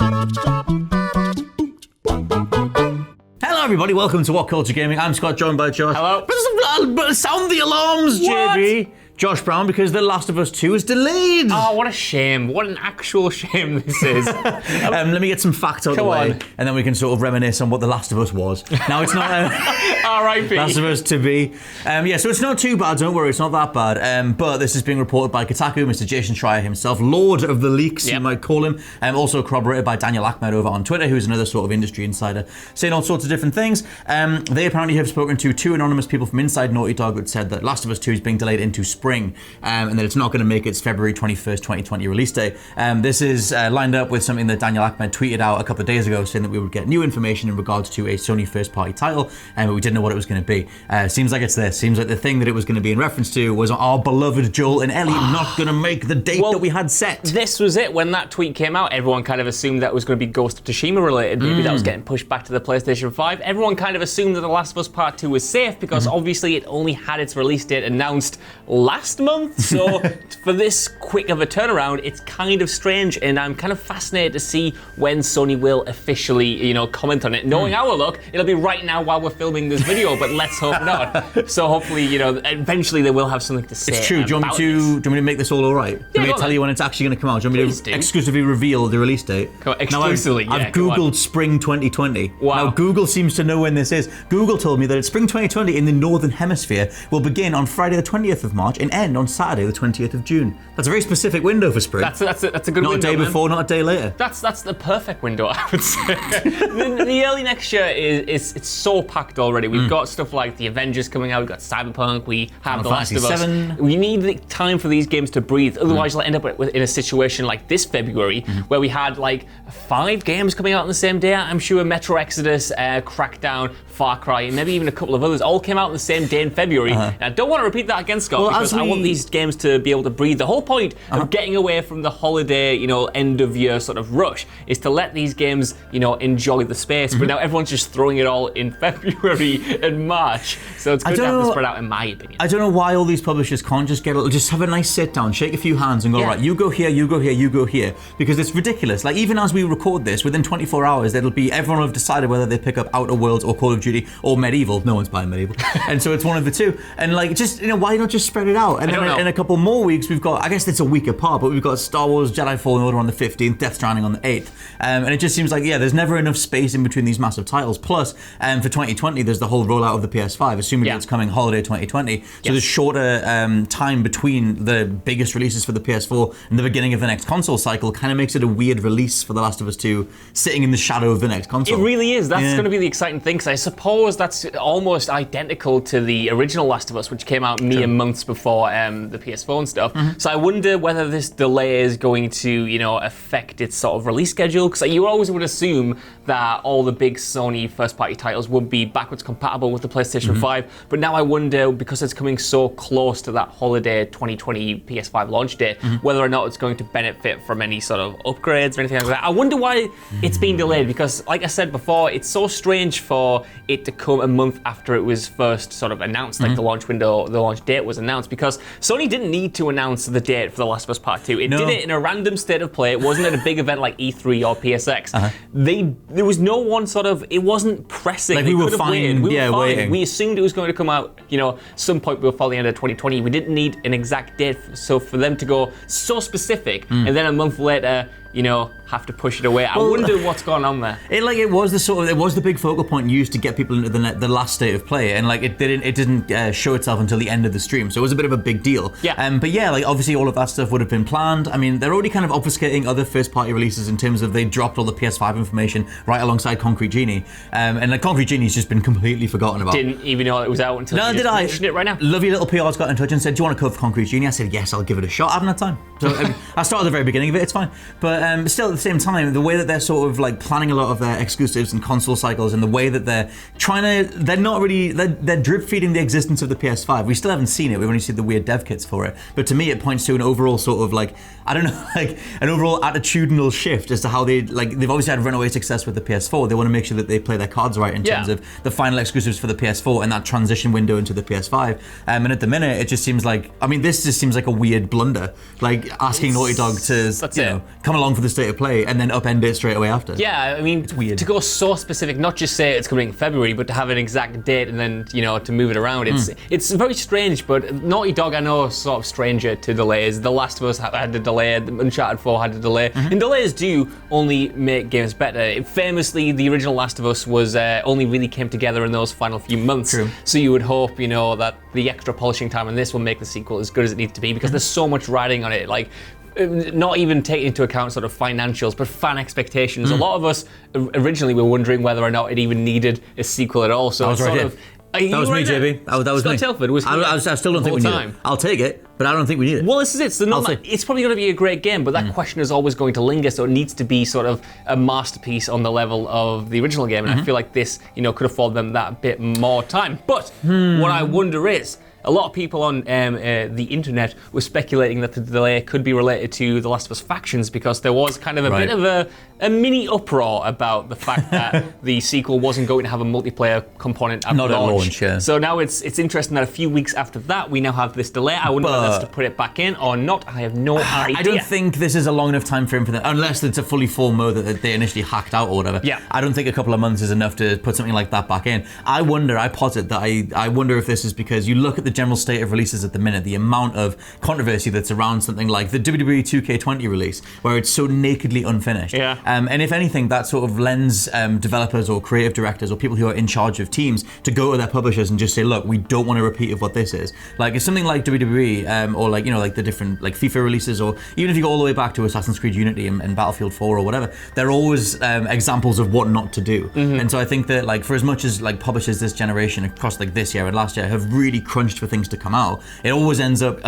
Hello everybody, welcome to WhatCulture Gaming. I'm Scott, joined by Josh. Hello. Sound the alarms, JB. Josh Brown, because The Last of Us 2 is delayed. Oh, what a shame. What an actual shame this is. Let me get some facts out of the way, and then we can sort of reminisce on what The Last of Us was. Now, it's not R.I.P. Last of Us to be. So it's not too bad, don't worry, it's not that bad. But this is being reported by Kotaku, Mr. Jason Schreier himself, Lord of the Leaks, you might call him. Also corroborated by Daniel Ahmed over on Twitter, who's another sort of industry insider, saying all sorts of different things. They apparently have spoken to two anonymous people from inside Naughty Dog that said that Last of Us 2 is being delayed into spring, and that it's not going to make its February 21st, 2020 release date. This is lined up with something that Daniel Ahmed tweeted out a couple of days ago, saying that we would get new information in regards to a Sony first-party title, but we didn't know what it was going to be. Seems like it's this. Seems like the thing that it was going to be in reference to was our beloved Joel and Ellie not going to make the date that we had set. This was it. When that tweet came out, everyone kind of assumed that was going to be Ghost of Tsushima related. Maybe that was getting pushed back to the PlayStation 5. Everyone kind of assumed that The Last of Us Part 2 was safe because obviously it only had its release date announced last month. So for this quick of a turnaround, it's kind of strange, and I'm kind of fascinated to see when Sony will officially, comment on it. Knowing our luck, it'll be right now while we're filming this video, but let's hope not. So hopefully, eventually they will have something to say. It's true. Do you want me to make this all right? Do you want me to tell you when it's actually going to come out? Do you want me to exclusively reveal the release date? Exclusively, I've Googled spring 2020. Wow. Now, Google seems to know when this is. Google told me that it's spring 2020 in the Northern Hemisphere will begin on Friday the 20th of March and end on Saturday the 20th of June. That's a very specific window for spring. That's a good window. Not a day before, not a day later. That's the perfect window, I would say. the early next year it's so packed already. We've got stuff like the Avengers coming out. We've got Cyberpunk. We have The Last of Us. We need the time for these games to breathe. Otherwise, you'll end up in a situation like this February where we had like 5 games coming out on the same day. I'm sure Metro Exodus, Crackdown, Far Cry, and maybe even a couple of others all came out on the same day in February. And I don't want to repeat that again, Scott, because I want these games to be able to breathe. The whole point of getting away from the holiday, end of year sort of rush is to let these games, enjoy the space. But now everyone's just throwing it all in February and March. So it's good to have this spread out, in my opinion. I don't know why all these publishers can't just have a nice sit down, shake a few hands, and go, right, you go here, you go here, you go here, because it's ridiculous. Like, even as we record this, within 24 hours, everyone will have decided whether they pick up Outer Worlds or Call of Duty or Medieval. No one's buying Medieval, and so it's one of the two. And why not just spread it out? And then in a couple more weeks, we've got, I guess it's a week apart, but we've got Star Wars Jedi Fallen Order on the 15th, Death Stranding on the 8th, and it just seems like there's never enough space in between these massive titles. Plus, for 2020, there's the whole rollout of the PS5, assuming it's coming holiday 2020. So there's shorter time between the biggest releases for the PS4 and the beginning of the next console cycle. Kind of makes it a weird release for The Last of Us 2, sitting in the shadow of the next console. It really is. That's going to be the exciting thing, because I suppose that's almost identical to the original Last of Us, which came out mere months before the PS4 and stuff. So I wonder whether this delay is going to, affect its sort of release schedule, because you always would assume that all the big Sony first-party titles would be backwards compatible with the PlayStation 5, but now I wonder, because it's coming so close to that holiday 2020 PS5 launch date, whether or not it's going to benefit from any sort of upgrades or anything like that. I wonder why it's been delayed, because, like I said before, it's so strange for it to come a month after it was first sort of announced, like the launch window, the launch date was announced, because Sony didn't need to announce the date for The Last of Us Part 2. It did it in a random state of play. It wasn't at a big event like E3 or PSX. There was no one sort of, it wasn't pressing. Like, we were fine. We were fine. Waiting. We assumed it was going to come out, some point before the end of 2020. We didn't need an exact date. So for them to go so specific and then a month later, have to push it away. I wonder what's going on there. It was the big focal point used to get people into the last state of play, and it didn't show itself until the end of the stream, so it was a bit of a big deal. But obviously all of that stuff would have been planned. I mean, they're already kind of obfuscating other first-party releases in terms of they dropped all the PS5 information right alongside Concrete Genie, and Concrete Genie's just been completely forgotten about. Didn't even know it was out until you mentioned it right now. Lovely little PR's got in touch and said, "Do you want to cover Concrete Genie?" I said, "Yes, I'll give it a shot." I haven't had time, so I started at the very beginning of it. It's fine, but still, at the same time, the way that they're sort of planning a lot of their exclusives and console cycles, and the way that they're drip feeding the existence of the PS5. We still haven't seen it. We've only seen the weird dev kits for it. But to me, it points to an overall sort of an overall attitudinal shift as to how they've obviously had runaway success with the PS4. They want to make sure that they play their cards right in terms of the final exclusives for the PS4 and that transition window into the PS5. And at the minute, it just seems this just seems like a weird blunder. Asking Naughty Dog to come long for the state of play and then upend it straight away after. Yeah, I mean, it's weird. To go so specific, not just say it's coming in February, but to have an exact date and then, to move it around. It's very strange, but Naughty Dog, I know, is sort of stranger to delays. The Last of Us had a delay, Uncharted 4 had a delay. And delays do only make games better. Famously, the original Last of Us was only really came together in those final few months. True. So you would hope, that the extra polishing time on this will make the sequel as good as it needs to be, because there's so much riding on it. Like, not even taking into account sort of financials, but fan expectations. A lot of us originally were wondering whether or not it even needed a sequel at all. So I was right here. That was me, JB. That was me. Scott Telford was I still don't think we need it. I'll take it, but I don't think we need it. Well, this is it. So it's probably going to be a great game, but that question is always going to linger, so it needs to be sort of a masterpiece on the level of the original game, and I feel like this, could afford them that bit more time. But what I wonder is, a lot of people on the internet were speculating that the delay could be related to The Last of Us Factions, because there was kind of a bit of a mini uproar about the fact that the sequel wasn't going to have a multiplayer component at launch. Yeah. So now it's interesting that a few weeks after that, we now have this delay. I wonder whether that's to put it back in or not. I have no idea. I don't think this is a long enough time frame for that, unless it's a fully full mode that they initially hacked out or whatever. Yeah. I don't think a couple of months is enough to put something like that back in. I posit that I wonder if this is because you look at the general state of releases at the minute, the amount of controversy that's around something like the WWE 2K20 release, where it's so nakedly unfinished. Yeah. And if anything, that sort of lends developers or creative directors or people who are in charge of teams to go to their publishers and just say, look, we don't want a repeat of what this is. Like, it's something like WWE or like the different like FIFA releases, or even if you go all the way back to Assassin's Creed Unity and Battlefield 4 or whatever, they're always examples of what not to do. And so I think that, like, for as much as like publishers this generation across like this year and last year have really crunched for things to come out, it always ends up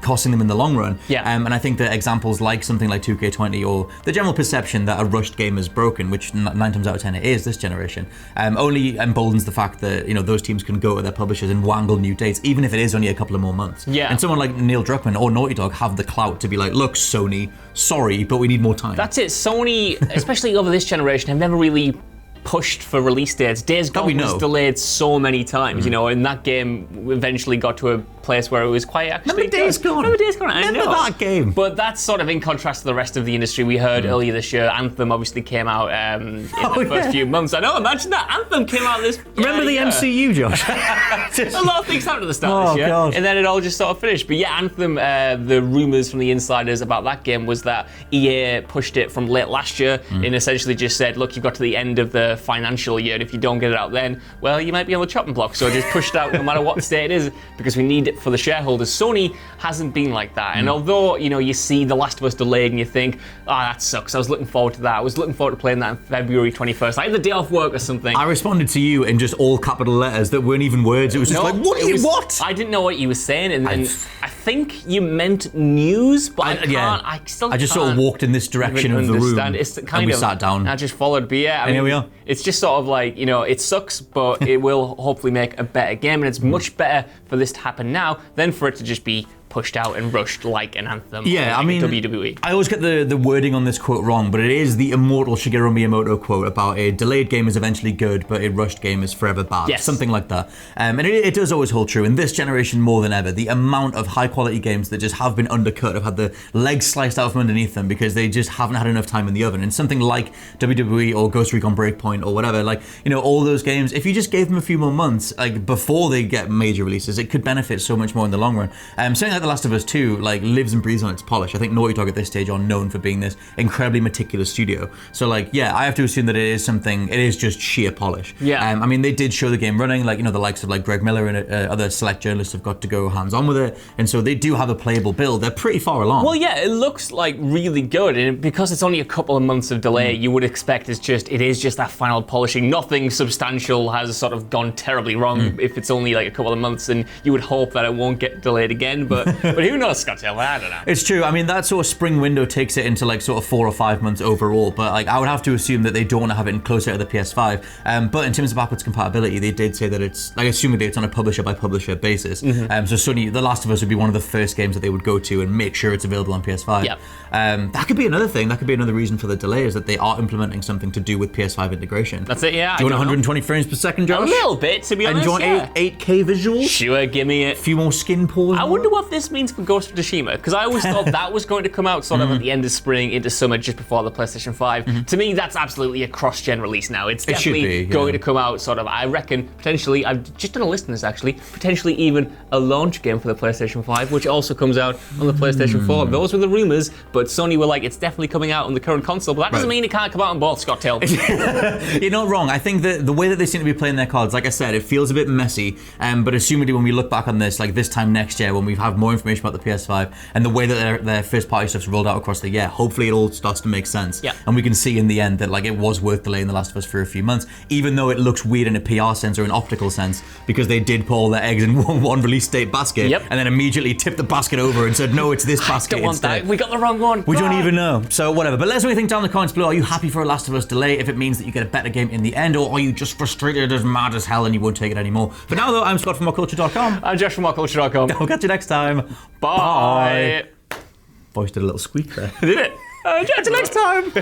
costing them in the long run. And I think that examples like something like 2K20 or the general perception that a rushed game is broken, which 9 times out of 10 it is this generation, only emboldens the fact that those teams can go to their publishers and wangle new dates, even if it is only a couple of more months. And someone like Neil Druckmann or Naughty Dog have the clout to be like, look, Sony, sorry, but we need more time. That's it. Sony, especially over this generation, have never really pushed for release dates. Days Gone was delayed so many times, and that game eventually got to a place where it was quite actually Remember Days Gone? Remember Days Gone? I Remember know. that game? But that's sort of in contrast to the rest of the industry. We heard earlier this year, Anthem obviously came out in the first few months. I know, imagine that. Anthem came out this Remember the MCU, Josh? A lot of things happened at the start this year. God. And then it all just sort of finished. But yeah, Anthem, the rumours from the insiders about that game was that EA pushed it from late last year and essentially just said, look, you've got to the end of the financial year, and if you don't get it out then, well, you might be on the chopping block. So just push it out no matter what the state it is, because we need it for the shareholders. Sony hasn't been like that. And although, you see The Last of Us delayed and you think, that sucks. I was looking forward to that. I was looking forward to playing that on February 21st. I had the day off work or something. I responded to you in just all capital letters that weren't even words. It was just what? I didn't know what you were saying, and I think you meant news, but I just sort of walked in this direction of the room, it's kind and we sat down. I just followed, but yeah, here we are. It's just sort of like, it sucks, but it will hopefully make a better game, and it's much better for this to happen now than for it to just be pushed out and rushed like an Anthem. Yeah, I mean, WWE. I always get the wording on this quote wrong, but it is the immortal Shigeru Miyamoto quote about a delayed game is eventually good, but a rushed game is forever bad. Yes. Something like that. And it does always hold true. In this generation more than ever, the amount of high quality games that just have been undercut, have had the legs sliced out from underneath them because they just haven't had enough time in the oven. And something like WWE or Ghost Recon Breakpoint or whatever, all those games, if you just gave them a few more months, before they get major releases, it could benefit so much more in the long run. Something like The Last of Us 2 lives and breathes on its polish. I think Naughty Dog at this stage are known for being this incredibly meticulous studio. So I have to assume that it is just sheer polish. Yeah. They did show the game running, the likes of Greg Miller and other select journalists have got to go hands-on with it, and so they do have a playable build. They're pretty far along. Well, yeah, it looks really good, and because it's only a couple of months of delay, you would expect it is just that final polishing. Nothing substantial has sort of gone terribly wrong if it's only a couple of months, and you would hope that it won't get delayed again, but who knows, Scott Taylor? I don't know. It's true. That sort of spring window takes it into sort of 4 or 5 months overall, but I would have to assume that they don't want to have it closer to the PS5. But in terms of backwards compatibility, they did say that it's, assuming that it's on a publisher by publisher basis. So Sony, The Last of Us would be one of the first games that they would go to and make sure it's available on PS5. Yep. That could be another thing. That could be another reason for the delay, is that they are implementing something to do with PS5 integration. That's it, yeah. Do you want 120 frames per second, Josh? A little bit, to be honest. And do you want 8K visuals? Sure, give me it. A few more skin pores? I wonder what this means for Ghost of Tsushima, because I always thought that was going to come out sort of at the end of spring into summer, just before the PlayStation 5. To me, that's absolutely a cross-gen release now. It's definitely going to come out sort of, I reckon, potentially, I've just done a list on this actually, potentially even a launch game for the PlayStation 5, which also comes out on the PlayStation 4. Those were the rumors, but Sony were like, it's definitely coming out on the current console, but that doesn't mean it can't come out on both, Scott Tail. You're not wrong. I think that the way that they seem to be playing their cards, like I said, it feels a bit messy, but assumedly when we look back on this, like this time next year, when we have more information about the PS5 and the way that their first-party stuff's rolled out across the year, hopefully it all starts to make sense. Yeah. And we can see in the end that like it was worth delaying The Last of Us for a few months, even though it looks weird in a PR sense or an optical sense, because they did put all their eggs in one release date basket, and then immediately tipped the basket over and said, no, it's this basket don't want instead. that. We got the wrong one. We don't even know. So whatever. But let us know what you think down in the comments below. Are you happy for a Last of Us delay if it means that you get a better game in the end, or are you just frustrated as mad as hell and you won't take it anymore? For now though, I'm Scott from WhatCulture.com. I'm Josh from WhatCulture.com. I'll catch you next time. Bye. Voice did a little squeak there. Did it? Until next time.